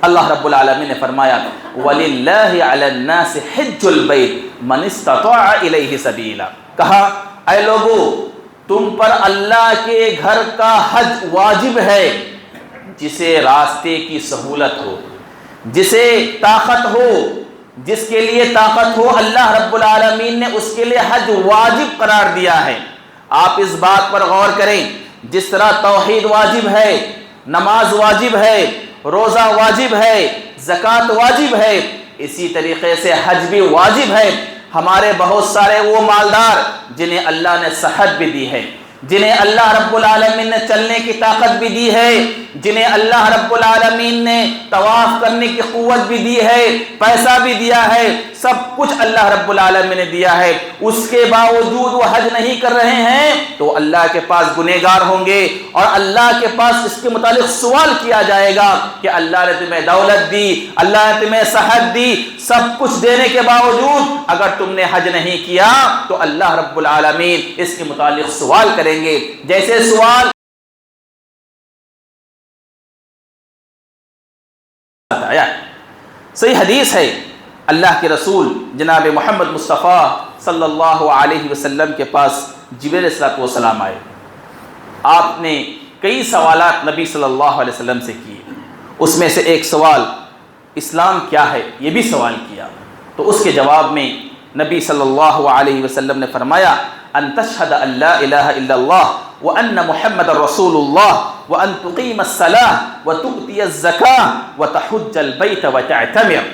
اللہ رب العالمین نے فرمایا وَلِلَّهِ عَلَى النَّاسِ حِجُّ الْبَيْتِ مَنِ اسْتَطَاعَ إِلَيْهِ سَبِيلًا، کہا اے لوگو تم پر اللہ کے گھر کا حج واجب ہے جسے راستے کی سہولت ہو، جسے طاقت ہو، جس کے لیے طاقت ہو، اللہ رب العالمین نے اس کے لیے حج واجب قرار دیا ہے۔ آپ اس بات پر غور کریں، جس طرح توحید واجب ہے، نماز واجب ہے، روزہ واجب ہے، زکوٰۃ واجب ہے، اسی طریقے سے حج بھی واجب ہے۔ ہمارے بہت سارے وہ مالدار جنہیں اللہ نے صحت بھی دی ہے، جنہیں اللہ رب العالمین نے چلنے کی طاقت بھی دی ہے، جنہیں اللہ رب العالمین نے طواف کرنے کی قوت بھی دی ہے، پیسہ بھی دیا ہے، سب کچھ اللہ رب العالمین نے دیا ہے، اس کے باوجود وہ حج نہیں کر رہے ہیں تو اللہ کے پاس گنہگار ہوں گے، اور اللہ کے پاس اس کے متعلق سوال کیا جائے گا کہ اللہ نے تمہیں دولت دی، اللہ نے تمہیں صحت دی، سب کچھ دینے کے باوجود اگر تم نے حج نہیں کیا تو اللہ رب العالمین اس کے متعلق سوال کریں گے۔ جیسے سوال آیا، صحیح حدیث ہے، اللہ کے رسول جناب محمد مصطفیٰ صلی اللہ علیہ وسلم کے پاس جبریل علیہ السلام آئے۔ آپ نے کئی سوالات نبی صلی اللہ علیہ وسلم سے کیے، اس میں سے ایک سوال اسلام کیا ہے یہ بھی سوال کیا، تو اس کے جواب میں نبی صلی اللہ علیہ وسلم نے فرمایا ان تشہد ان لا الہ الا اللہ وان محمد رسول اللہ وان تقیم الصلاة وتؤتی الزکاة وتحج البیت وتعتمر۔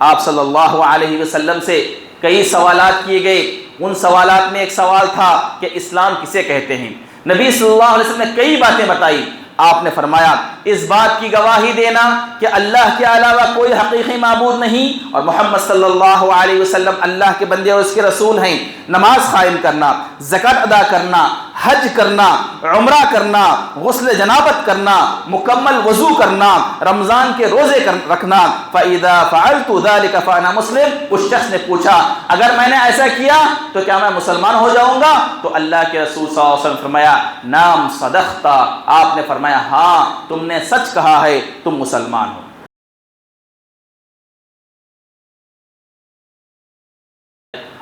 آپ صلی اللہ علیہ وسلم سے کئی سوالات کیے گئے، ان سوالات میں ایک سوال تھا کہ اسلام کسے کہتے ہیں۔ نبی صلی اللہ علیہ وسلم نے کئی باتیں بتائی، آپ نے فرمایا اس بات کی گواہی دینا کہ اللہ کے علاوہ کوئی حقیقی معبود نہیں اور محمد صلی اللہ علیہ وسلم اللہ کے بندے اور اس کے رسول ہیں، نماز قائم کرنا، زکوٰۃ ادا کرنا، حج کرنا، عمرہ کرنا، غسل جنابت کرنا، مکمل وضو کرنا، رمضان کے روزے رکھنا۔ فَإِذَا فَعَلْتُ ذَلِكَ فَأَنَا مُسْلِمٌ، اس شخص نے پوچھا اگر میں نے ایسا کیا تو کیا میں مسلمان ہو جاؤں گا؟ تو اللہ کے رسول صلی اللہ علیہ وسلم فرمایا نعم صدقت، آپ نے فرمایا ہاں تم نے سچ کہا ہے، تم مسلمان ہو۔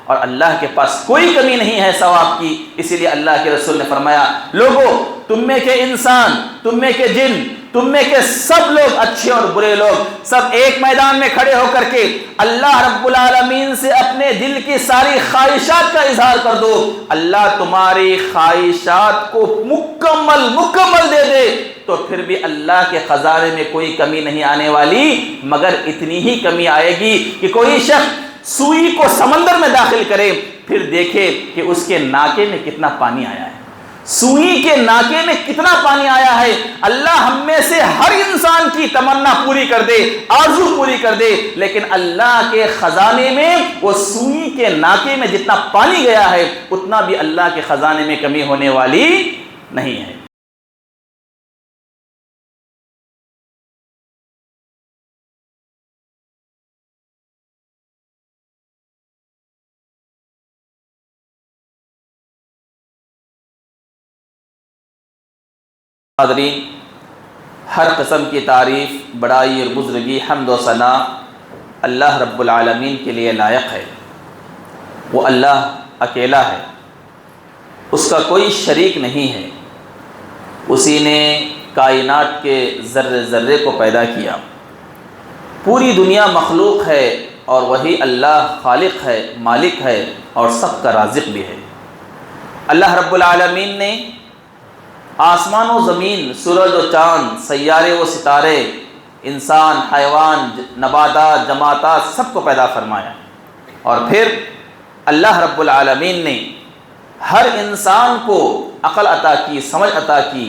اور اللہ کے پاس کوئی کمی نہیں ہے ثواب کی، اسی لیے اللہ کے رسول نے فرمایا لوگو تم میں کے انسان، تم میں کے جن، تم میں کے سب لوگ اچھے اور برے لوگ سب ایک میدان میں کھڑے ہو کر کے اللہ رب العالمین سے اپنے دل کی ساری خواہشات کا اظہار کر دو، اللہ تمہاری خواہشات کو مکمل دے دے، تو پھر بھی اللہ کے خزانے میں کوئی کمی نہیں آنے والی، مگر اتنی ہی کمی آئے گی کہ کوئی شخص سوئی کو سمندر میں داخل کرے پھر دیکھے کہ اس کے ناکے میں کتنا پانی آیا ہے، سوئی کے ناکے میں کتنا پانی آیا ہے۔ اللہ ہم میں سے ہر انسان کی تمنا پوری کر دے، آرزو پوری کر دے، لیکن اللہ کے خزانے میں وہ سوئی کے ناکے میں جتنا پانی گیا ہے اتنا بھی اللہ کے خزانے میں کمی ہونے والی نہیں ہے۔ حاضرین، ہر قسم کی تعریف، بڑائی اور بزرگی، حمد و ثنا اللہ رب العالمین کے لیے لائق ہے۔ وہ اللہ اکیلا ہے، اس کا کوئی شریک نہیں ہے، اسی نے کائنات کے ذرے ذرے کو پیدا کیا، پوری دنیا مخلوق ہے اور وہی اللہ خالق ہے، مالک ہے اور سب کا رازق بھی ہے۔ اللہ رب العالمین نے آسمان و زمین، سورج و چاند، سیارے و ستارے، انسان، حیوان، نباتات، جماعتات سب کو پیدا فرمایا، اور پھر اللہ رب العالمین نے ہر انسان کو عقل عطا کی، سمجھ عطا کی،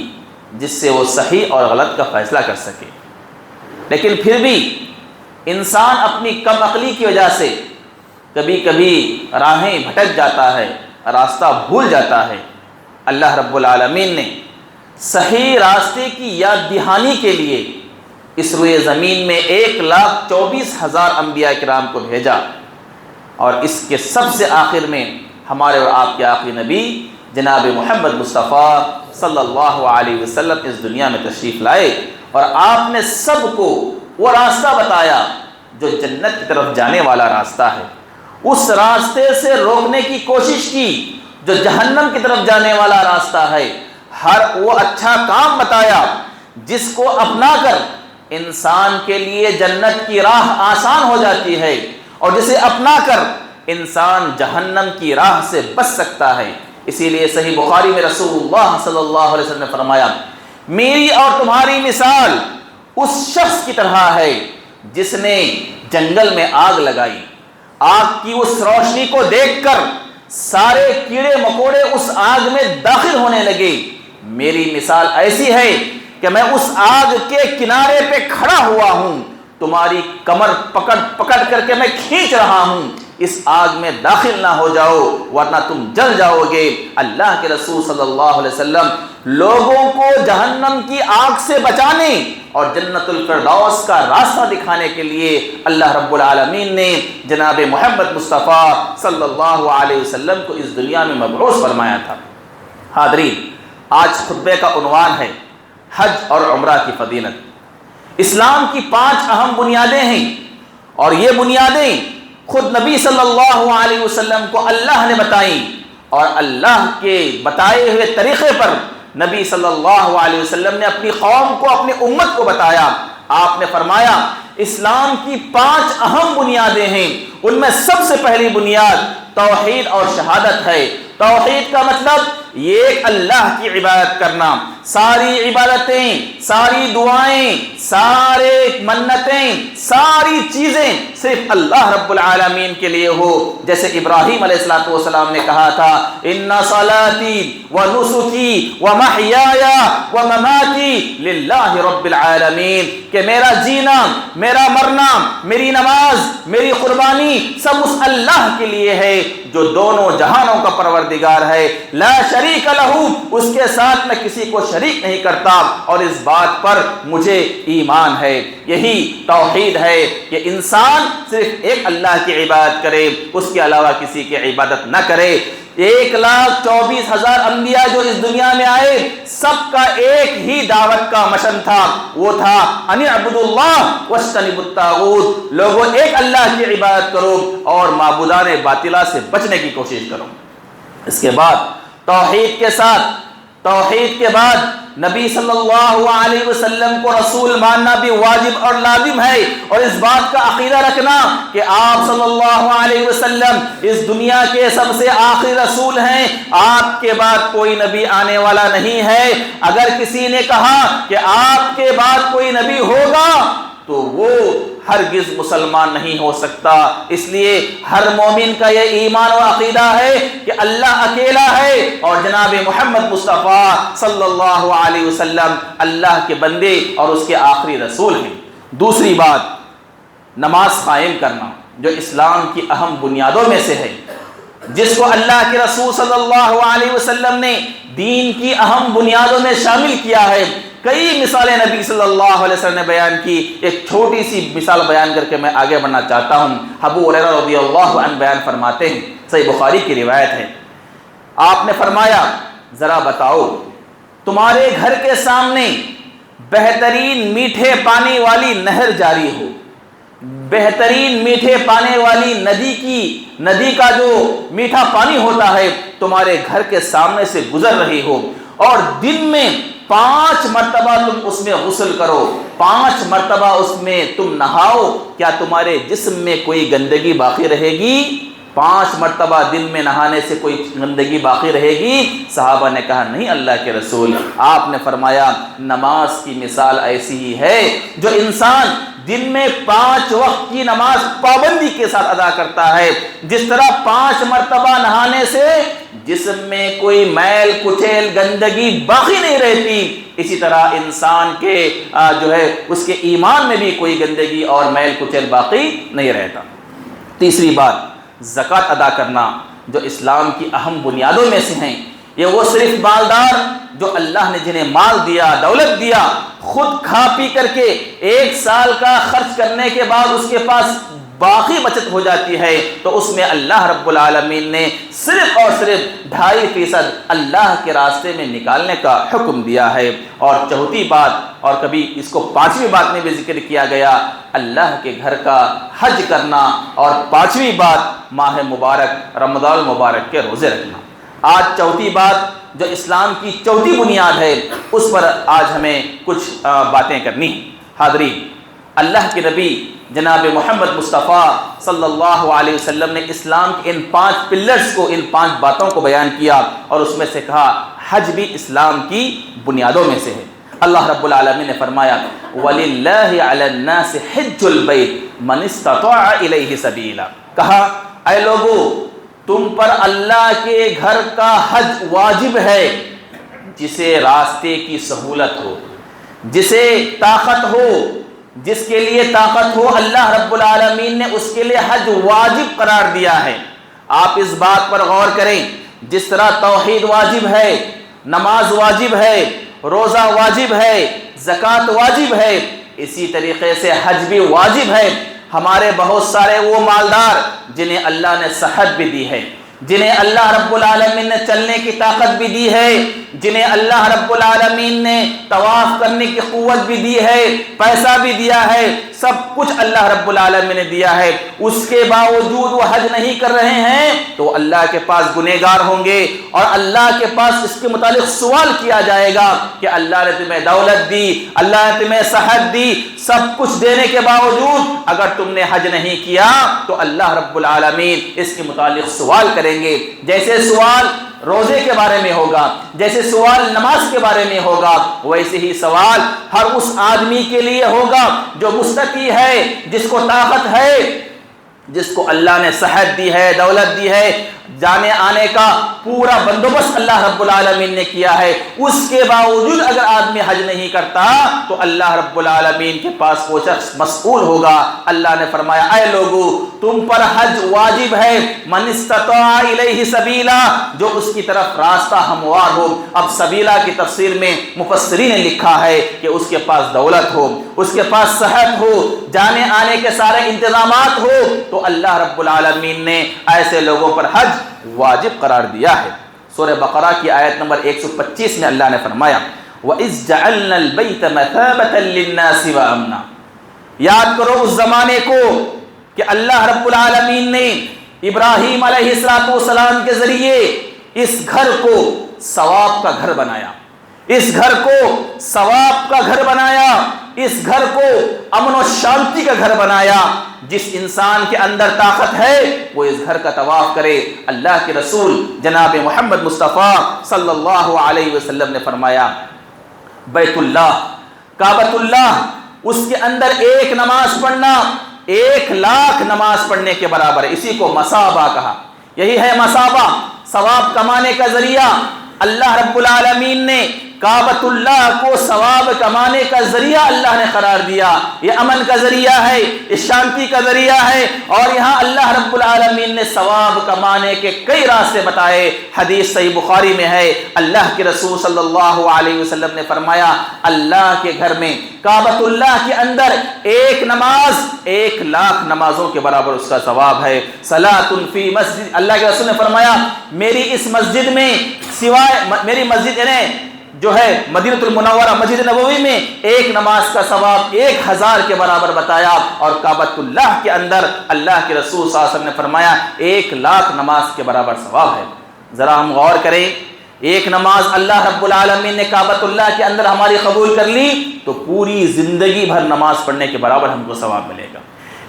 جس سے وہ صحیح اور غلط کا فیصلہ کر سکے، لیکن پھر بھی انسان اپنی کم عقلی کی وجہ سے کبھی کبھی راہیں بھٹک جاتا ہے، راستہ بھول جاتا ہے۔ اللہ رب العالمین نے صحیح راستے کی یاد دہانی کے لیے اس روئے زمین میں 1,24,000 انبیاء کرام کو بھیجا، اور اس کے سب سے آخر میں ہمارے اور آپ کے آخری نبی جناب محمد مصطفیٰ صلی اللہ علیہ وسلم اس دنیا میں تشریف لائے، اور آپ نے سب کو وہ راستہ بتایا جو جنت کی طرف جانے والا راستہ ہے، اس راستے سے روکنے کی کوشش کی جو جہنم کی طرف جانے والا راستہ ہے، وہ اچھا کام بتایا جس کو اپنا کر انسان کے لیے جنت کی راہ آسان ہو جاتی ہے، اور جسے اپنا کر انسان جہنم کی راہ سے بچ سکتا ہے۔ اسی لیے صحیح بخاری میں رسول اللہ صلی اللہ علیہ وسلم نے فرمایا، میری اور تمہاری مثال اس شخص کی طرح ہے جس نے جنگل میں آگ لگائی، آگ کی اس روشنی کو دیکھ کر سارے کیڑے مکوڑے اس آگ میں داخل ہونے لگے۔ میری مثال ایسی ہے کہ میں اس آگ کے کنارے پہ کھڑا ہوا ہوں، تمہاری کمر پکڑ کر کے میں کھینچ رہا ہوں، اس آگ میں داخل نہ ہو جاؤ ورنہ تم جل جاؤ گے۔ اللہ کے رسول صلی اللہ علیہ وسلم لوگوں کو جہنم کی آگ سے بچانے اور جنت الفردوس کا راستہ دکھانے کے لیے اللہ رب العالمین نے جناب محمد مصطفیٰ صلی اللہ علیہ وسلم کو اس دنیا میں مبعوث فرمایا تھا۔ حاضرین، آج خطبے کا عنوان ہے حج اور عمرہ کی فضیلت۔ اسلام کی 5 اہم بنیادیں ہیں، اور یہ بنیادیں خود نبی صلی اللہ علیہ وسلم کو اللہ نے بتائیں، اور اللہ کے بتائے ہوئے طریقے پر نبی صلی اللہ علیہ وسلم نے اپنی قوم کو، اپنی امت کو بتایا۔ آپ نے فرمایا اسلام کی 5 اہم بنیادیں ہیں، ان میں سب سے پہلی بنیاد توحید اور شہادت ہے۔ توحید کا مطلب یہ اللہ کی عبادت کرنا، ساری عبادتیں، ساری دعائیں، سارے منتیں، ساری چیزیں صرف اللہ رب العالمین کے لیے ہو۔ جیسے ابراہیم علیہ السلام نے کہا تھا، ان صلاتی ونسکی ومحیای ومماتی للہ رب العالمین، کہ میرا جینا، میرا مرنا، میری نماز، میری قربانی سب اس اللہ کے لیے ہے جو دونوں جہانوں کا پروردگار ہے، لا شریک لہ، اس کے ساتھ میں کسی کو شریک نہیں کرتا، اور اس بات پر مجھے ایمان ہے۔ یہی توحید ہے کہ انسان صرف ایک اللہ کی عبادت کرے، اس کے علاوہ کسی کی عبادت نہ کرے۔ 1,24,000 انبیاء جو اس دنیا میں آئے، سب کا ایک ہی دعوت کا مشن تھا، وہ تھا ان اعبدوا اللہ واجتنبوا الطاغوت، لوگوں ایک اللہ کی عبادت کرو اور معبودان باطلہ سے بچنے کی کوشش کرو۔ اس کے بعد توحید کے بعد نبی صلی اللہ علیہ وسلم کو رسول ماننا بھی واجب اور لازم ہے، اور اس بات کا عقیدہ رکھنا کہ آپ صلی اللہ علیہ وسلم اس دنیا کے سب سے آخری رسول ہیں، آپ کے بعد کوئی نبی آنے والا نہیں ہے۔ اگر کسی نے کہا کہ آپ کے بعد کوئی نبی ہوگا تو وہ ہرگز مسلمان نہیں ہو سکتا۔ اس لیے ہر مومن کا یہ ایمان و عقیدہ ہے کہ اللہ اکیلا ہے، اور جناب محمد مصطفیٰ صلی اللہ علیہ وسلم اللہ کے بندے اور اس کے آخری رسول ہیں۔ دوسری بات، نماز قائم کرنا، جو اسلام کی اہم بنیادوں میں سے ہے، جس کو اللہ کے رسول صلی اللہ علیہ وسلم نے دین کی اہم بنیادوں میں شامل کیا ہے۔ کئی مثالیں نبی صلی اللہ علیہ وسلم نے بیان کی۔ ایک چھوٹی سی مثال بیان کر کے میں آگے بڑھنا چاہتا ہوں۔ ابو ہریرہ رضی اللہ عنہ بیان فرماتے ہیں، صحیح بخاری کی روایت ہے، آپ نے فرمایا ذرا بتاؤ تمہارے گھر کے سامنے بہترین میٹھے پانی والی نہر جاری ہو، بہترین میٹھے پانے والی ندی کا جو میٹھا پانی ہوتا ہے تمہارے گھر کے سامنے سے گزر رہی ہو، اور دن میں 5 مرتبہ تم اس میں غسل کرو، 5 مرتبہ اس میں تم نہاؤ، کیا تمہارے جسم میں کوئی گندگی باقی رہے گی؟ 5 مرتبہ دن میں نہانے سے کوئی گندگی باقی رہے گی؟ صحابہ نے کہا نہیں اللہ کے رسول۔ آپ نے فرمایا نماز کی مثال ایسی ہی ہے، جو انسان دن میں 5 وقت کی نماز پابندی کے ساتھ ادا کرتا ہے، جس طرح 5 مرتبہ نہانے سے جسم میں کوئی میل کچیل گندگی باقی نہیں رہتی، اسی طرح انسان کے اس کے ایمان میں بھی کوئی گندگی اور میل کچیل باقی نہیں رہتا۔ تیسری بات، زکوٰۃ ادا کرنا، جو اسلام کی اہم بنیادوں میں سے ہیں۔ یہ وہ صرف مالدار جو اللہ نے جنہیں مال دیا، دولت دیا، خود کھا پی کر کے 1 سال کا خرچ کرنے کے بعد اس کے پاس باقی بچت ہو جاتی ہے، تو اس میں اللہ رب العالمین نے صرف اور صرف 2.5% اللہ کے راستے میں نکالنے کا حکم دیا ہے۔ اور چوتھی بات اور کبھی اس کو 5ویں بات میں بھی ذکر کیا گیا، اللہ کے گھر کا حج کرنا، اور 5ویں بات ماہ مبارک رمضان المبارک کے روزے رکھنا۔ آج 4تھی بات جو اسلام کی 4تھی بنیاد ہے، اس پر آج ہمیں کچھ باتیں کرنی ہیں۔ حاضرین، اللہ کے نبی جناب محمد مصطفیٰ صلی اللہ علیہ وسلم نے اسلام کے ان 5 پلرز کو، ان 5 باتوں کو بیان کیا، اور اس میں سے کہا حج بھی اسلام کی بنیادوں میں سے ہے۔ اللہ رب العالمین نے فرمایا وَلِلَّهِ عَلَى النَّاسِ حِجُّ الْبَيْتِ مَنِ اسْتَطَاعَ إِلَيْهِ سَبِيلًا، کہا اے لوگو تم پر اللہ کے گھر کا حج واجب ہے جسے راستے کی سہولت ہو، جسے طاقت ہو، جس کے لیے طاقت ہو، اللہ رب العالمین نے اس کے لیے حج واجب قرار دیا ہے۔ آپ اس بات پر غور کریں، جس طرح توحید واجب ہے، نماز واجب ہے، روزہ واجب ہے، زکوٰۃ واجب ہے، اسی طریقے سے حج بھی واجب ہے۔ ہمارے بہت سارے وہ مالدار جنہیں اللہ نے صحت بھی دی ہے، جنہیں اللہ رب العالمین نے چلنے کی طاقت بھی دی ہے، جنہیں اللہ رب العالمین نے طواف کرنے کی قوت بھی دی ہے، پیسہ بھی دیا ہے، سب کچھ اللہ رب العالمین نے دیا ہے، اس کے باوجود وہ حج نہیں کر رہے ہیں تو اللہ کے پاس گنہگار ہوں گے، اور اللہ کے پاس اس کے متعلق سوال کیا جائے گا کہ اللہ نے تمہیں دولت دی، اللہ نے تمہیں صحت دی، سب کچھ دینے کے باوجود اگر تم نے حج نہیں کیا تو اللہ رب العالمین اس کے متعلق سوال کریں گے۔ جیسے سوال روزے کے بارے میں ہوگا، جیسے سوال نماز کے بارے میں ہوگا، ویسے ہی سوال ہر اس آدمی کے لیے ہوگا جو مستطیع ہے، جس کو طاقت ہے، جس کو اللہ نے صحت دی ہے، دولت دی ہے، جانے آنے کا پورا بندوبست اللہ رب العالمین نے کیا ہے، اس کے باوجود اگر آدمی حج نہیں کرتا تو اللہ رب العالمین کے پاس وہ شخص مسئول ہوگا۔ اللہ نے فرمایا اے لوگو تم پر حج واجب ہے، من استطاع الیہ سبیلا، جو اس کی طرف راستہ ہموار ہو۔ اب سبیلا کی تفسیر میں مفسرین نے لکھا ہے کہ اس کے پاس دولت ہو، اس کے پاس صحت ہو، جانے آنے کے سارے انتظامات ہو، تو اللہ رب العالمین نے ایسے لوگوں پر حج واجب قرار دیا ہے۔ سورہ بقرہ کی آیت نمبر 125 میں اللہ نے فرمایا وَإِذْ جَعَلْنَا الْبَيْتَ مَثَابَةً لِلنَّاسِ وَأَمْنًا، یاد کرو اس زمانے کو کہ اللہ رب العالمین نے ابراہیم علیہ السلام کے ذریعے اس گھر کو ثواب کا گھر بنایا، اس گھر کو ثواب کا گھر بنایا، اس گھر کو امن و شانتی کا گھر بنایا۔ جس انسان کے اندر طاقت ہے وہ اس گھر کا طواف کرے۔ اللہ کے رسول جناب محمد مصطفیٰ صلی اللہ علیہ وسلم نے فرمایا بیت اللہ، کعبۃ اللہ، اس کے اندر ایک نماز پڑھنا 1,00,000 نماز پڑھنے کے برابر ہے۔ اسی کو مثابہ کہا، یہی ہے مثابہ، ثواب کمانے کا ذریعہ۔ اللہ رب العالمین نے کعبۃ اللہ کو ثواب کمانے کا ذریعہ اللہ نے قرار دیا، یہ امن کا ذریعہ ہے، یہ شانتی کا ذریعہ ہے، اور یہاں اللہ رب العالمین نے ثواب کمانے کے کئی راستے بتائے۔ حدیث صحیح بخاری میں ہے، اللہ کے رسول صلی اللہ علیہ وسلم نے فرمایا اللہ کے گھر میں کعبۃ اللہ کے اندر ایک نماز 1,00,000 نمازوں کے برابر اس کا ثواب ہے۔ صلاۃ فی مسجد، اللہ کے رسول نے فرمایا میری اس مسجد میں سوائے میری مسجد جو ہے مدینہ المنورہ مسجد نبوی میں ایک نماز کا ثواب 1,000 کے برابر بتایا، اور کعبۃ اللہ کے اندر اللہ کے رسول صلی اللہ علیہ وسلم نے فرمایا 1,00,000 نماز کے برابر ثواب ہے۔ ذرا ہم غور کریں، ایک نماز اللہ رب العالمین نے کعبۃ اللہ کے اندر ہماری قبول کر لی تو پوری زندگی بھر نماز پڑھنے کے برابر ہم کو ثواب ملے گا۔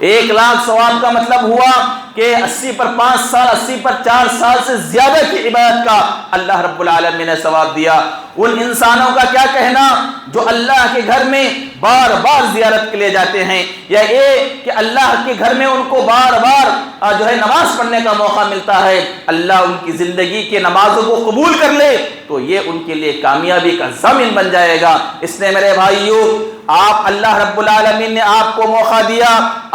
1,00,000 ثواب کا مطلب ہوا کہ 80 پر 5 سال، 80 پر 4 سال سے زیادہ کی عبادت کا اللہ رب العالمین نے ثواب دیا۔ ان انسانوں کا کیا کہنا جو اللہ کے گھر میں بار بار زیارت کے لیے جاتے ہیں، یا یہ کہ اللہ کے گھر میں ان کو بار بار جو ہے نماز پڑھنے کا موقع ملتا ہے، اللہ ان کی زندگی کے نمازوں کو قبول کر لے تو یہ ان کے لیے کامیابی کا ضامن بن جائے گا۔ اس نے میرے بھائیو، آپ اللہ رب العالمین نے آپ کو موقع دیا،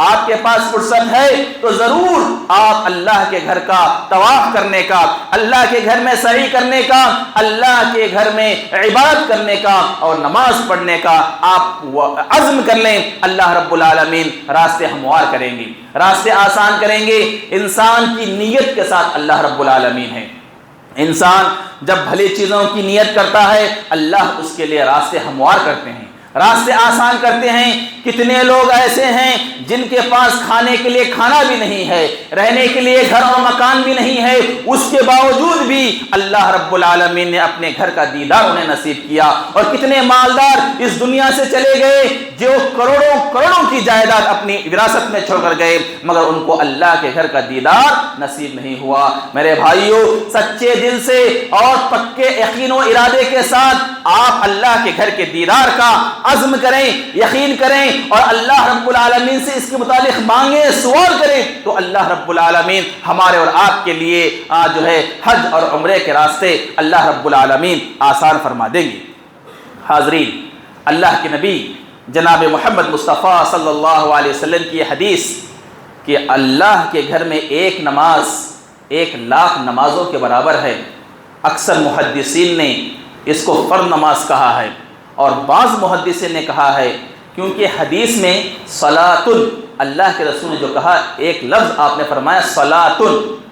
آپ کے پاس فرصت ہے تو ضرور آپ اللہ کے گھر کا طواف کرنے کا، اللہ کے گھر میں سعی کرنے کا، اللہ کے گھر میں عبادت کرنے کا اور نماز پڑھنے کا آپ عزم کر لیں۔ اللہ رب العالمین راستے ہموار کریں گے، راستے آسان کریں گے۔ انسان کی نیت کے ساتھ اللہ رب العالمین ہے۔ انسان جب بھلی چیزوں کی نیت کرتا ہے اللہ اس کے لیے راستے ہموار کرتے ہیں۔ راستے آسان کرتے ہیں۔ کتنے لوگ ایسے ہیں جن کے پاس کھانے کے لیے کھانا بھی نہیں ہے، رہنے کے لیے گھر اور مکان بھی نہیں ہے، اس کے باوجود بھی اللہ رب العالمین نے اپنے گھر کا دیدار انہیں نصیب کیا۔ اور کتنے مالدار اس دنیا سے چلے گئے جو کروڑوں کروڑوں کی جائیداد اپنی وراثت میں چھوڑ کر گئے، مگر ان کو اللہ کے گھر کا دیدار نصیب نہیں ہوا۔ میرے بھائیوں، سچے دل سے اور پکے یقین و ارادے کے ساتھ آپ اللہ کے گھر کے دیدار کا عزم کریں، یقین کریں اور اللہ رب العالمین سے اس کے متعلق مانگیں، سوال کریں، تو اللہ رب العالمین ہمارے اور آپ کے لیے جو ہے حج اور عمرے کے راستے اللہ رب العالمین آسان فرما دیں گے۔ حاضرین، اللہ کے نبی جناب محمد مصطفیٰ صلی اللہ علیہ وسلم کی حدیث کہ اللہ کے گھر میں ایک نماز 1,00,000 نمازوں کے برابر ہے۔ اکثر محدثین نے اس کو فرض نماز کہا ہے، اور بعض محدثین نے کہا ہے کیونکہ حدیث میں صلاۃ، اللہ کے رسول نے جو کہا ایک لفظ آپ نے فرمایا صلاۃ،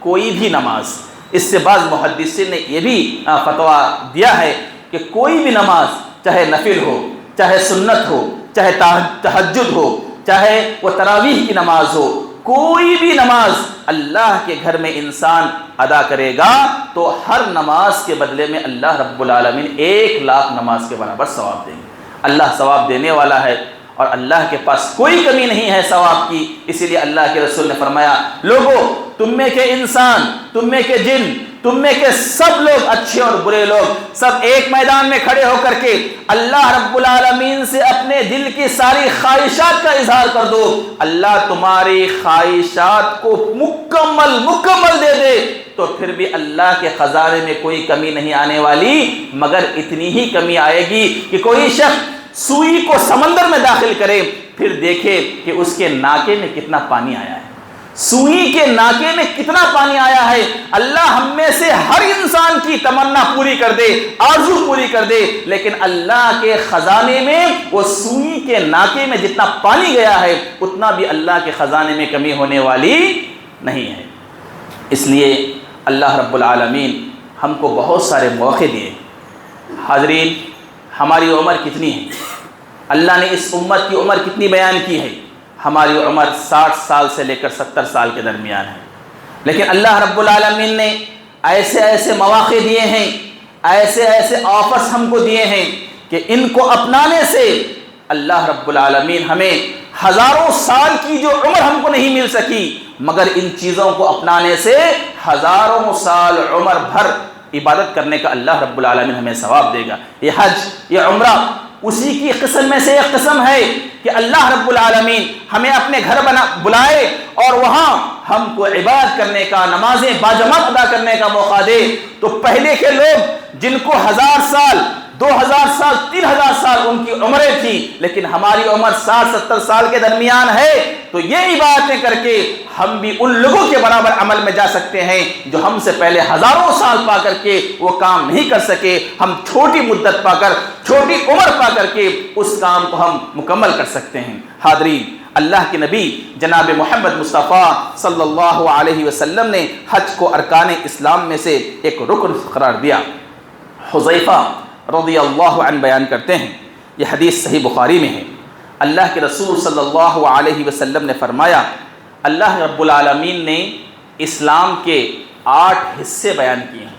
کوئی بھی نماز۔ اس سے بعض محدثین نے یہ بھی فتویٰ دیا ہے کہ کوئی بھی نماز، چاہے نفل ہو، چاہے سنت ہو، چاہے تہجد ہو، چاہے وہ تراویح کی نماز ہو، کوئی بھی نماز اللہ کے گھر میں انسان ادا کرے گا تو ہر نماز کے بدلے میں اللہ رب العالمین 1,00,000 نماز کے برابر ثواب دیں گے۔ اللہ ثواب دینے والا ہے اور اللہ کے پاس کوئی کمی نہیں ہے ثواب کی، اسی لیے اللہ کے رسول نے فرمایا، لوگوں تم میں کے انسان، تم میں کے جن، تم میں کے سب لوگ، اچھے اور برے لوگ، سب ایک میدان میں کھڑے ہو کر کے اللہ رب العالمین سے اپنے دل کی ساری خواہشات کا اظہار کر دو، اللہ تمہاری خواہشات کو مکمل دے دے، تو پھر بھی اللہ کے خزانے میں کوئی کمی نہیں آنے والی، مگر اتنی ہی کمی آئے گی کہ کوئی شخص سوئی کو سمندر میں داخل کرے، پھر دیکھے کہ اس کے ناکے میں کتنا پانی آیا ہے، سوئی کے ناکے میں کتنا پانی آیا ہے۔ اللہ ہم میں سے ہر انسان کی تمنا پوری کر دے، آرزو پوری کر دے، لیکن اللہ کے خزانے میں وہ سوئی کے ناکے میں جتنا پانی گیا ہے اتنا بھی اللہ کے خزانے میں کمی ہونے والی نہیں ہے۔ اس لیے اللہ رب العالمین ہم کو بہت سارے موقع دیے۔ حاضرین، ہماری عمر کتنی ہے؟ اللہ نے اس امت کی عمر کتنی بیان کی ہے؟ ہماری عمر 60 سال سے لے کر 70 سال کے درمیان ہے، لیکن اللہ رب العالمین نے ایسے ایسے مواقع دیے ہیں، ایسے ایسے آفرز ہم کو دیے ہیں کہ ان کو اپنانے سے اللہ رب العالمین ہمیں ہزاروں سال کی جو عمر ہم کو نہیں مل سکی، مگر ان چیزوں کو اپنانے سے ہزاروں سال عمر بھر عبادت کرنے کا اللہ رب العالمین ہمیں ثواب دے گا۔ یہ حج، یہ عمرہ اسی کی قسم میں سے ایک قسم ہے کہ اللہ رب العالمین ہمیں اپنے گھر بلائے اور وہاں ہم کو عبادت کرنے کا، نمازیں باجماعت ادا کرنے کا موقع دے۔ تو پہلے کے لوگ جن کو 1000 سال، 2000 سال، 3000 سال ان کی عمریں تھی، لیکن ہماری عمر 60-70 سال کے درمیان ہے، تو یہ عبادتیں کر کے ہم بھی ان لوگوں کے برابر عمل میں جا سکتے ہیں جو ہم سے پہلے ہزاروں سال پا کر کے وہ کام نہیں کر سکے۔ ہم چھوٹی مدت پا کر، چھوٹی عمر پا کر کے اس کام کو ہم مکمل کر سکتے ہیں۔ حاضرین، اللہ کے نبی جناب محمد مصطفیٰ صلی اللہ علیہ وسلم نے حج کو ارکان اسلام میں سے ایک رکن قرار دیا۔ حذیفہ رضی اللہ عنہ بیان کرتے ہیں، یہ حدیث صحیح بخاری میں ہے، اللہ کے رسول صلی اللہ علیہ وسلم نے فرمایا، اللہ رب العالمین نے اسلام کے 8 حصے بیان کیے ہیں۔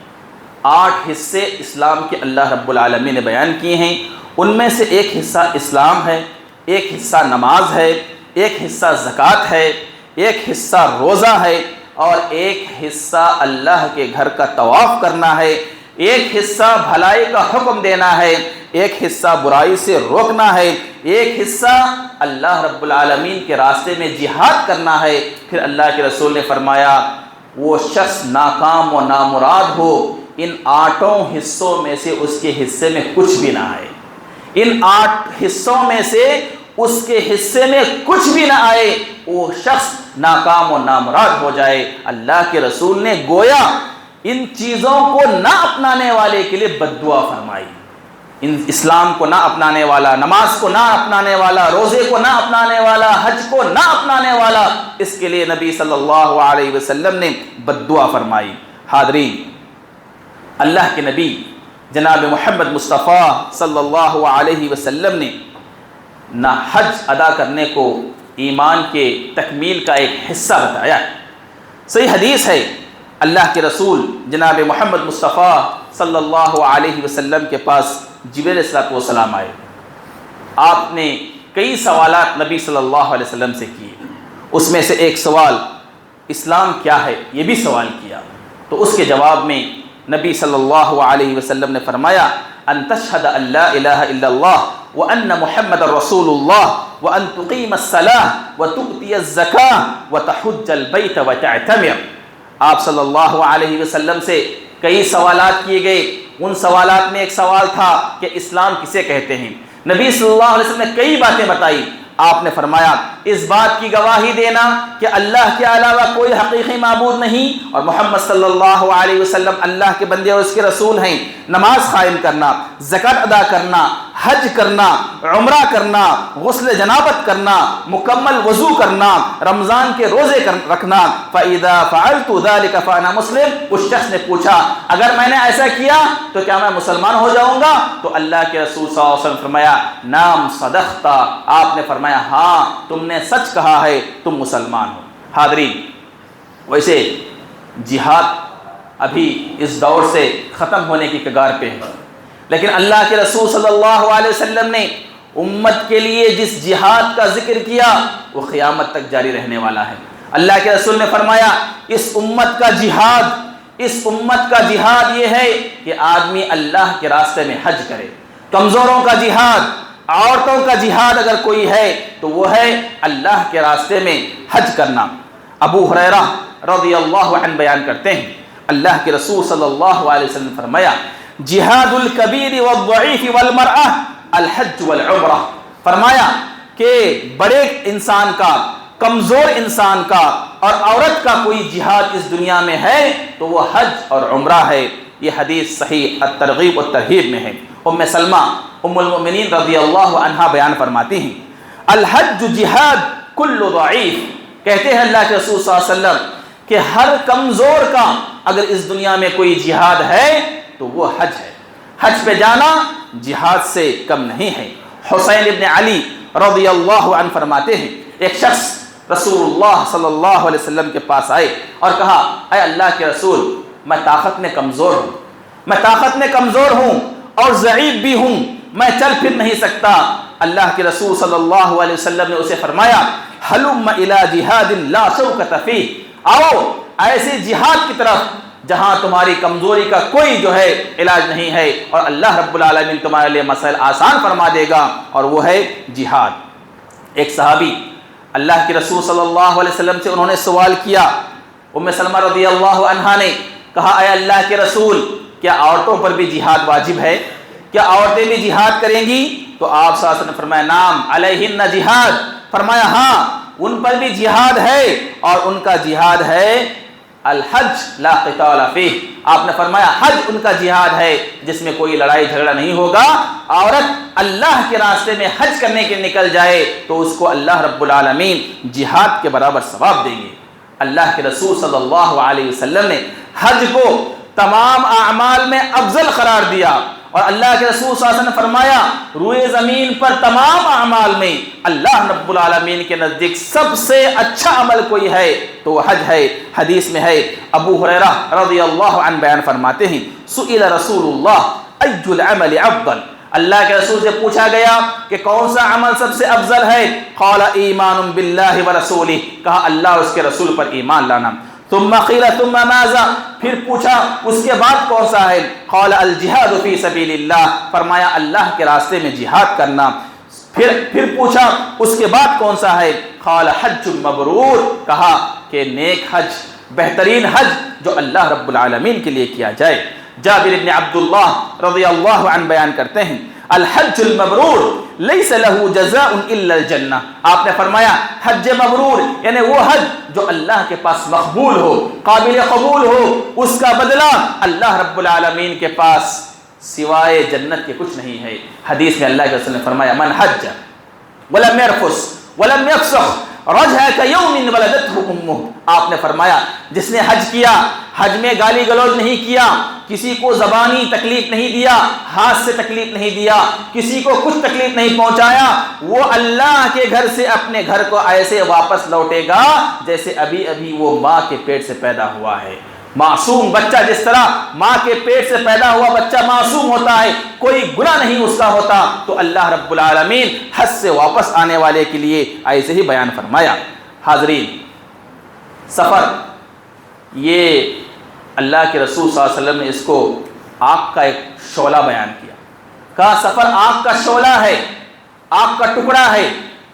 8 حصے اسلام کے اللہ رب العالمین نے بیان کیے ہیں، ان میں سے ایک حصہ اسلام ہے، ایک حصہ نماز ہے، ایک حصہ زکوٰۃ ہے، ایک حصہ روزہ ہے، اور ایک حصہ اللہ کے گھر کا طواف کرنا ہے، ایک حصہ بھلائی کا حکم دینا ہے، ایک حصہ برائی سے روکنا ہے، ایک حصہ اللہ رب العالمین کے راستے میں جہاد کرنا ہے۔ پھر اللہ کے رسول نے فرمایا، وہ شخص ناکام و نامراد ہو ان 8 حصوں میں سے اس کے حصے میں کچھ بھی نہ آئے، ان 8 حصوں میں سے اس کے حصے میں کچھ بھی نہ آئے، وہ شخص ناکام و نامراد ہو جائے۔ اللہ کے رسول نے گویا ان چیزوں کو نہ اپنانے والے کے لیے بد دعا فرمائی۔ ان اسلام کو نہ اپنانے والا، نماز کو نہ اپنانے والا، روزے کو نہ اپنانے والا، حج کو نہ اپنانے والا، اس کے لیے نبی صلی اللہ علیہ وسلم نے بد دعا فرمائی۔ حاضرین، اللہ کے نبی جناب محمد مصطفیٰ صلی اللہ علیہ وسلم نے نہ حج ادا کرنے کو ایمان کے تکمیل کا ایک حصہ بتایا ہے۔ صحیح حدیث ہے، اللہ کے رسول جناب محمد مصطفیٰ صلی اللہ علیہ وسلم کے پاس جبریل علیہ السلام آئے۔ آپ نے کئی سوالات نبی صلی اللہ علیہ وسلم سے کیے، اس میں سے ایک سوال اسلام کیا ہے یہ بھی سوال کیا، تو اس کے جواب میں نبی صلی اللہ علیہ وسلم نے فرمایا ان تشہد ان لا الہ الا اللہ وان محمد رسول اللہ وان تقیم الصلاۃ وتؤتی الزکاۃ وتحج البیت وتعتمر۔ آپ صلی اللہ علیہ وسلم سے کئی سوالات کیے گئے، ان سوالات میں ایک سوال تھا کہ اسلام کسے کہتے ہیں۔ نبی صلی اللہ علیہ وسلم نے کئی باتیں بتائی، آپ نے فرمایا اس بات کی گواہی دینا کہ اللہ کے علاوہ کوئی حقیقی معبود نہیں اور محمد صلی اللہ علیہ وسلم اللہ کے بندے اور اس کے رسول ہیں، نماز قائم کرنا، زکوٰۃ ادا کرنا، حج کرنا، عمرہ کرنا، غسل جنابت کرنا، مکمل وضو کرنا، رمضان کے روزے رکھنا۔ فَإِذَا فَعَلْتُ ذَلِكَ فَأَنَا مُسْلِمٌ۔ اس شخص نے پوچھا اگر میں نے ایسا کیا تو کیا میں مسلمان ہو جاؤں گا؟ تو اللہ کے رسول صلی اللہ علیہ وسلم فرمایا نعم صدقت، آپ نے فرمایا ہاں تم نے سچ کہا ہے، تم مسلمان ہو۔ حاضرین، ویسے جہاد ابھی اس دور سے ختم ہونے کی کگار پہ ہے، لیکن اللہ کے رسول صلی اللہ علیہ وسلم نے امت کے لیے جس جہاد کا ذکر کیا وہ قیامت تک جاری رہنے والا ہے۔ اللہ کے رسول نے فرمایا اس امت کا جہاد یہ ہے کہ آدمی اللہ کے راستے میں حج کرے۔ کمزوروں کا جہاد، عورتوں کا جہاد اگر کوئی ہے تو وہ ہے اللہ کے راستے میں حج کرنا۔ ابو ہریرہ رضی اللہ عنہ بیان کرتے ہیں اللہ کے رسول صلی اللہ علیہ وسلم نے فرمایا جہاد الکبیر والضعیف والمرأہ الحج والعمرہ۔ فرمایا کہ بڑے انسان کا، کمزور انسان کا اور عورت کا کوئی جہاد اس دنیا میں ہے تو وہ حج اور عمرہ ہے۔ یہ حدیث صحیح الترغیب والترہیب میں ہے۔ ام سلمہ ام المؤمنین رضی اللہ عنہا بیان فرماتی ہیں الحج جہاد کل ضعیف، کہتے ہیں اللہ کے رسول صلی اللہ علیہ وسلم کہ ہر کمزور کا اگر اس دنیا میں کوئی جہاد ہے تو وہ حج ہے۔ حج پہ جانا جہاد سے کم نہیں ہے۔ حسین ابن علی رضی اللہ عنہ فرماتے ہیں ایک شخص رسول اللہ صلی اللہ علیہ وسلم کے پاس آئے اور کہا اے اللہ کے رسول میں طاقت میں کمزور ہوں اور ضعیف بھی ہوں، میں چل پھر نہیں سکتا۔ اللہ کے رسول صلی اللہ علیہ وسلم نے اسے فرمایا ہلم الی جہاد لا شوکۃ فیہ، آؤ ایسے جہاد کی طرف جہاں تمہاری کمزوری کا کوئی جو ہے علاج نہیں ہے اور اللہ رب العالمین تمہارے لیے مسائل آسان فرما دے گا، اور وہ ہے جہاد۔ ایک صحابی اللہ کے رسول صلی اللہ علیہ وسلم سے انہوں نے سوال کیا، ام سلمہ رضی اللہ عنہا نے کہا اے اللہ کے رسول کیا عورتوں پر بھی جہاد واجب ہے؟ کیا عورتیں بھی جہاد کریں گی؟ تو آپ صلی اللہ علیہ وسلم نے فرمایا نام علیہن جہاد، فرمایا ہاں ان پر بھی جہاد ہے اور ان کا جہاد ہے الحج لا قتال فیہ، آپ نے فرمایا حج ان کا جہاد ہے جس میں کوئی لڑائی جھگڑا نہیں ہوگا۔ عورت اللہ کے راستے میں حج کرنے کے نکل جائے تو اس کو اللہ رب العالمین جہاد کے برابر ثواب دیں گے۔ اللہ کے رسول صلی اللہ علیہ وسلم نے حج کو تمام اعمال میں افضل قرار دیا، اور اللہ کے رسول صلی اللہ علیہ وسلم نے فرمایا روئے زمین پر تمام اعمال میں اللہ رب العالمین کے نزدیک سب سے اچھا عمل کوئی ہے تو وہ حج ہے۔ حدیث میں ہے ابو ہریرہ رضی اللہ عنہ بیان فرماتے ہیں سئل رسول اللہ ای العمل افضل، اللہ کے رسول سے پوچھا گیا کہ کون سا عمل سب سے افضل ہے؟ قال ایمان باللہ ورسولہ، کہا اللہ اور اس کے رسول پر ایمان لانا۔ ثم قیل ثم ماذا، پھر پوچھا اس کے بعد کون سا ہے؟ قال الجہاد فی سبیل اللہ، فرمایا اللہ کے راستے میں جہاد کرنا۔ پھر پوچھا اس کے بعد کون سا ہے؟ قال حج مبرور، کہا کہ نیک حج، بہترین حج جو اللہ رب العالمین کے لیے کیا جائے۔ جابر بن عبداللہ رضی اللہ عنہ بیان کرتے ہیں الحج المبرور لیس له جزاء الا الجنہ، آپ نے فرمایا حج مبرور یعنی وہ حج جو اللہ کے پاس مقبول ہو، قابل قبول ہو، اس کا بدلہ اللہ رب العالمین کے پاس سوائے جنت کے کچھ نہیں ہے۔ حدیث میں اللہ کے رسول نے فرمایا من حج ولم يرفث ولم يفسق رجع كيوم ولدته امه، آپ نے فرمایا جس نے حج کیا، حج میں گالی گلوچ نہیں کیا، کسی کو زبانی تکلیف نہیں دیا، ہاتھ سے تکلیف نہیں دیا، کسی کو کچھ تکلیف نہیں پہنچایا، وہ اللہ کے گھر سے اپنے گھر کو ایسے واپس لوٹے گا جیسے ابھی ابھی وہ ماں کے پیٹ سے پیدا ہوا ہے۔ معصوم بچہ جس طرح ماں کے پیٹ سے پیدا ہوا بچہ معصوم ہوتا ہے، کوئی گناہ نہیں اس کا ہوتا، تو اللہ رب العالمین حج سے واپس آنے والے کے لیے ایسے ہی بیان فرمایا۔ حاضرین، سفر، یہ اللہ کے رسول صلی اللہ علیہ وسلم نے اس کو آگ کا ایک شعلہ بیان کیا، کہا سفر آگ کا شعلہ ہے، آگ کا ٹکڑا ہے،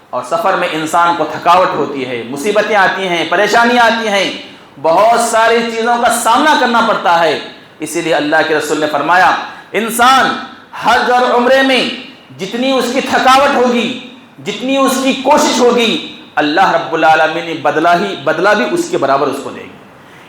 اور سفر میں انسان کو تھکاوٹ ہوتی ہے، مصیبتیں آتی ہیں، پریشانیاں آتی ہیں، بہت ساری چیزوں کا سامنا کرنا پڑتا ہے۔ اسی لیے اللہ کے رسول نے فرمایا انسان حج اور عمرے میں جتنی اس کی تھکاوٹ ہوگی، جتنی اس کی کوشش ہوگی، اللہ رب العالمین نے بدلہ بھی اس کے برابر اس کو دے گی۔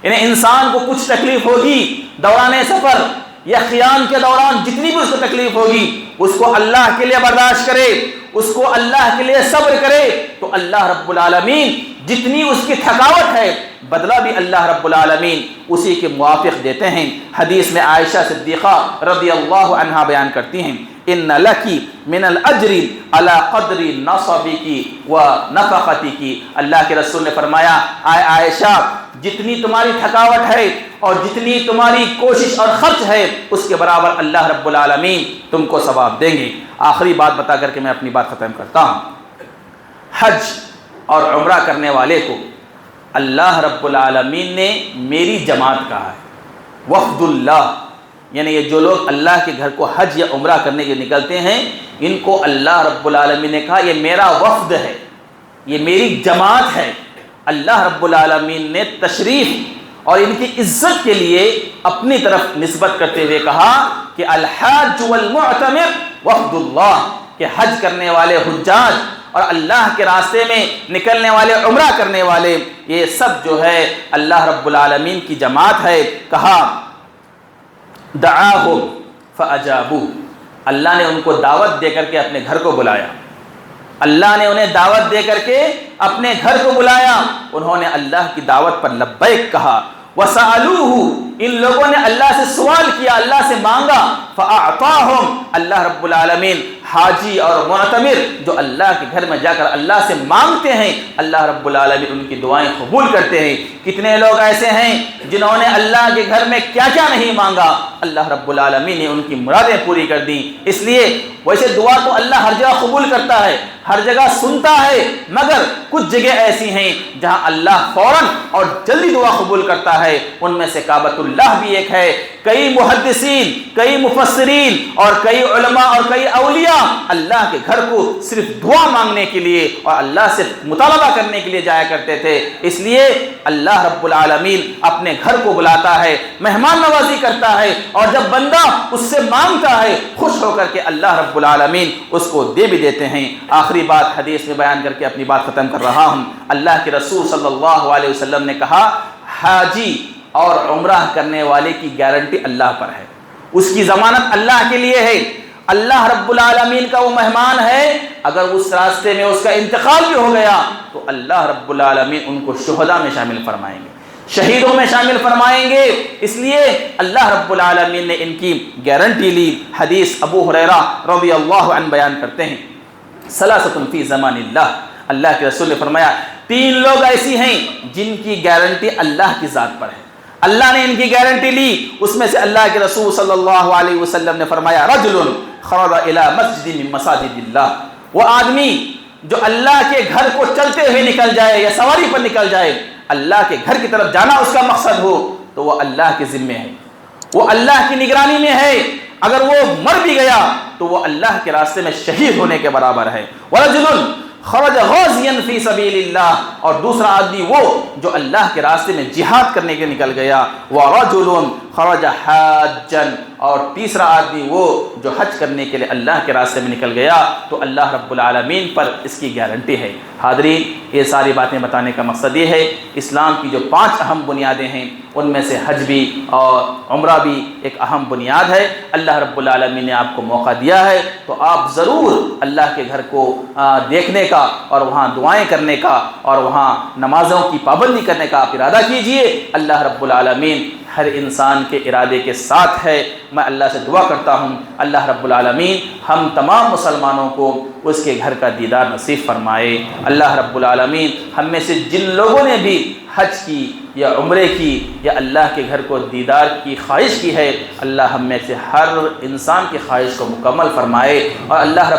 یعنی انسان کو کچھ تکلیف ہوگی دوران سفر یا قیام کے دوران، جتنی بھی اس کو تکلیف ہوگی اس کو اللہ کے لیے برداشت کرے، اس کو اللہ کے لیے صبر کرے، تو اللہ رب العالمین جتنی اس کی تھکاوٹ ہے بدلہ بھی اللہ رب العالمین اسی کے موافق دیتے ہیں۔ حدیث میں عائشہ صدیقہ رضی اللہ عنہا بیان کرتی ہیں ان لکی من الاجر علی قدر نصبکی و نفقتکی، اللہ کے رسول نے فرمایا اے عائشہ جتنی تمہاری تھکاوٹ ہے اور جتنی تمہاری کوشش اور خرچ ہے اس کے برابر اللہ رب العالمین تم کو ثواب دیں گے۔ آخری بات بتا کر کے میں اپنی بات ختم کرتا ہوں۔ حج اور عمرہ کرنے والے کو اللہ رب العالمین نے میری جماعت کہا ہے، وفد اللہ، یعنی یہ جو لوگ اللہ کے گھر کو حج یا عمرہ کرنے کے نکلتے ہیں ان کو اللہ رب العالمین نے کہا یہ میرا وفد ہے، یہ میری جماعت ہے۔ اللہ رب العالمین نے تشریف اور ان کی عزت کے لیے اپنی طرف نسبت کرتے ہوئے کہا کہ الحاج والمعتمر وفد اللہ، کہ حج کرنے والے حجاج اور اللہ کے راستے میں نکلنے والے عمرہ کرنے والے یہ سب جو ہے اللہ رب العالمین کی جماعت ہے۔ کہا دعاہم فاجابوا، اللہ نے ان کو دعوت دے کر کے اپنے گھر کو بلایا، اللہ نے انہیں دعوت دے کر کے اپنے گھر کو بلایا، انہوں نے اللہ کی دعوت پر لبیک کہا۔ وَسَأَلُوهُ، ان لوگوں نے اللہ سے سوال کیا، اللہ سے مانگا، فَأَعْطَاهُمْ، اللہ رب العالمین حاجی اور معتمر جو اللہ کے گھر میں جا کر اللہ سے مانگتے ہیں اللہ رب العالمین ان کی دعائیں قبول کرتے ہیں۔ کتنے لوگ ایسے ہیں جنہوں نے اللہ کے گھر میں کیا کیا نہیں مانگا، اللہ رب العالمین نے ان کی مرادیں پوری کر دیں۔ اس لیے ویسے دعا تو اللہ ہر جگہ قبول کرتا ہے، ہر جگہ سنتا ہے، مگر کچھ جگہ ایسی ہیں جہاں اللہ فوراً اور جلدی دعا قبول کرتا ہے، ان میں سے کعبۃ اللہ بھی ایک ہے۔ کئی محدثین، کئی مفسرین اور کئی علماء اور کئی اولیاء اللہ کے گھر کو صرف دعا مانگنے کے لیے اور اللہ سے مطالبہ کرنے کے لیے جایا کرتے تھے۔ اس لیے اللہ رب العالمین اپنے گھر کو بلاتا ہے، مہمان نوازی کرتا ہے، اور جب بندہ اس سے مانگتا ہے خوش ہو کر کے اللہ رب العالمین اس کو دے بھی دیتے ہیں۔ آخری بات حدیث میں بیان کر کے اپنی بات ختم کر رہا ہوں۔ اللہ کے رسول صلی اللہ علیہ وسلم نے کہا حاجی اور عمرہ کرنے والے کی گارنٹی اللہ پر ہے، اس کی ضمانت اللہ کے لیے ہے۔ اللہ رب العالمین کا وہ مہمان ہے، اگر اس راستے میں اس کا انتقال بھی ہو گیا تو اللہ رب العالمین ان کو شہداء میں شامل فرمائیں گے، شہیدوں میں شامل فرمائیں گے۔ اس لیے اللہ رب العالمین نے ان کی گارنٹی لی۔ حدیث ابو ہریرہ رضی اللہ عنہ بیان کرتے ہیں ثلاثۃ فی زمان اللہ، اللہ کے رسول نے فرمایا 3 لوگ ایسی ہیں جن کی گارنٹی اللہ کی ذات پر ہے، اللہ نے ان کی گارنٹی لی۔ اس میں سے اللہ کے رسول صلی اللہ علیہ وسلم نے فرمایا رجل خرج الی مسجد من مساجد اللہ، وہ آدمی جو اللہ کے گھر کو چلتے ہوئے نکل جائے یا سواری پر نکل جائے، اللہ کے گھر کی طرف جانا اس کا مقصد ہو، تو وہ اللہ کے ذمے ہے، وہ اللہ کی نگرانی میں ہے، اگر وہ مر بھی گیا تو وہ اللہ کے راستے میں شہید ہونے کے برابر ہے۔ ورجل خرج غازیا فی سبیل اللہ، اور دوسرا آدمی وہ جو اللہ کے راستے میں جہاد کرنے کے نکل گیا۔ ورجل خرج حاجا، اور تیسرا آدمی وہ جو حج کرنے کے لیے اللہ کے راستے میں نکل گیا، تو اللہ رب العالمین پر اس کی گارنٹی ہے۔ حاضرین، یہ ساری باتیں بتانے کا مقصد یہ ہے اسلام کی جو 5 اہم بنیادیں ہیں ان میں سے حج بھی اور عمرہ بھی ایک اہم بنیاد ہے۔ اللہ رب العالمین نے آپ کو موقع دیا ہے تو آپ ضرور اللہ کے گھر کو دیکھنے کا اور وہاں دعائیں کرنے کا اور وہاں نمازوں کی پابندی کرنے کا آپ ارادہ کیجئے۔ اللہ رب العالمین ہر انسان کے ارادے کے ساتھ ہے۔ میں اللہ سے دعا کرتا ہوں اللہ رب العالمین ہم تمام مسلمانوں کو اس کے گھر کا دیدار نصیب فرمائے۔ اللہ رب العالمین ہم میں سے جن لوگوں نے بھی حج کی یا عمرے کی یا اللہ کے گھر کو دیدار کی خواہش کی ہے، اللہ ہم میں سے ہر انسان کی خواہش کو مکمل فرمائے، اور اللہ رب